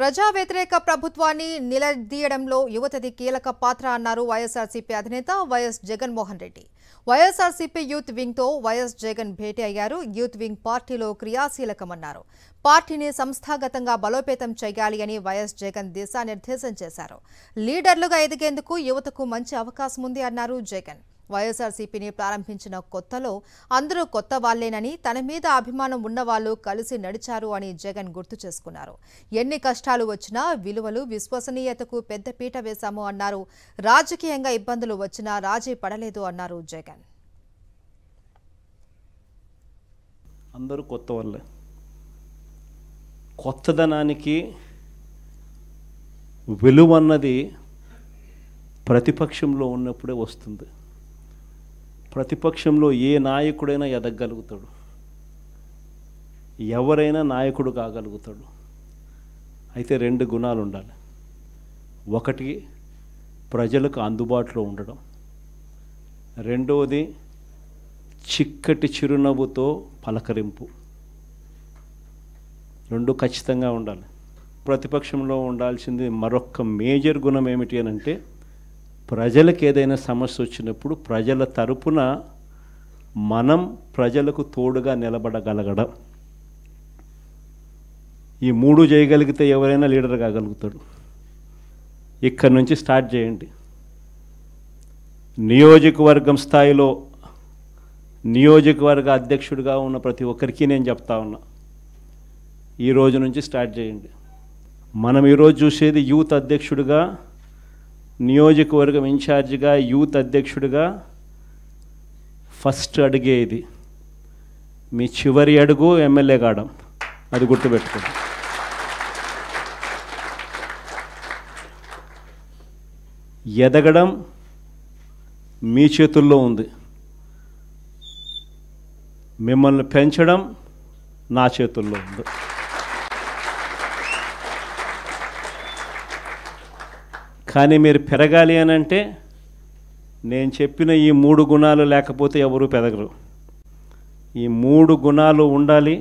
ప్రజా వ్యతిరేక ప్రభుత్వాన్ని నిలదీయడంలో యువతది కీలక పాత్ర అన్నారు వైఎస్ఆర్సీపీ అధినేత YS Jaganmohan Reddy. YSRCP youth wing తో వైఎస్ జగన్ భేటీ అయ్యారు. యూత్ వింగ్ పార్టీలో క్రియాశీలకమన్నారు. పార్టీని సంస్థాగతంగా బలోపేతం చేయాలి అని వైఎస్ జగన్ దిశానిర్దేశం చేశారు. లీడర్లుగా ఎదిగేందుకు యువతకు మంచి అవకాశం ఉంది అన్నారు జగన్. వైఎస్ఆర్సీపీని ప్రారంభించిన కొత్తలో అందరూ కొత్త వాళ్లేనని, తన మీద అభిమానం ఉన్నవాళ్లు కలిసి నడిచారు అని జగన్ గుర్తు చేసుకున్నారు. ఎన్ని కష్టాలు వచ్చినా విలువలు, విశ్వసనీయతకు పెద్ద పీట వేశాము అన్నారు. రాజకీయంగా ఇబ్బందులు వచ్చినా రాజీ పడలేదు అన్నారు జగన్. అందరూ కొత్త వాళ్ళే. కొత్తదనానికి విలువ అన్నది ప్రతిపక్షంలో ఉన్నప్పుడే వస్తుంది. ప్రతిపక్షంలో ఏ నాయకుడైనా ఎదగలుగుతాడు, ఎవరైనా నాయకుడు కాగలుగుతాడు. అయితే రెండు గుణాలు ఉండాలి. ఒకటి ప్రజలకు అందుబాటులో ఉండడం, రెండవది చిక్కటి చిరునవ్వుతో పలకరింపు. రెండు ఖచ్చితంగా ఉండాలి. ప్రతిపక్షంలో ఉండాల్సింది మరొక మేజర్ గుణం ఏమిటి అని అంటే, ప్రజలకు ఏదైనా సమస్య వచ్చినప్పుడు ప్రజల తరపున మనం ప్రజలకు తోడుగా నిలబడగలగడం. ఈ మూడు చేయగలిగితే ఎవరైనా లీడర్ కాగలుగుతాడు. ఇక్కడి నుంచి స్టార్ట్ చేయండి. నియోజకవర్గం స్థాయిలో నియోజకవర్గ అధ్యక్షుడిగా ఉన్న ప్రతి ఒక్కరికి నేను చెప్తా ఉన్నా, ఈ రోజు నుంచి స్టార్ట్ చేయండి. మనం ఈరోజు చూసేది యూత్ అధ్యక్షుడిగా, నియోజకవర్గం ఇన్ఛార్జిగా, యూత్ అధ్యక్షుడిగా ఫస్ట్ అడిగే ఇది. మీ చివరి అడుగు ఎమ్మెల్యే కావడం, అది గుర్తుపెట్టుకోండి. ఎదగడం మీ చేతుల్లో ఉంది, మిమ్మల్ని పెంచడం నా చేతుల్లో ఉంది. కానీ మీరు పెరగాలి అని అంటే నేను చెప్పిన ఈ మూడు గుణాలు లేకపోతే ఎవరు పెరగరు. ఈ మూడు గుణాలు ఉండాలి.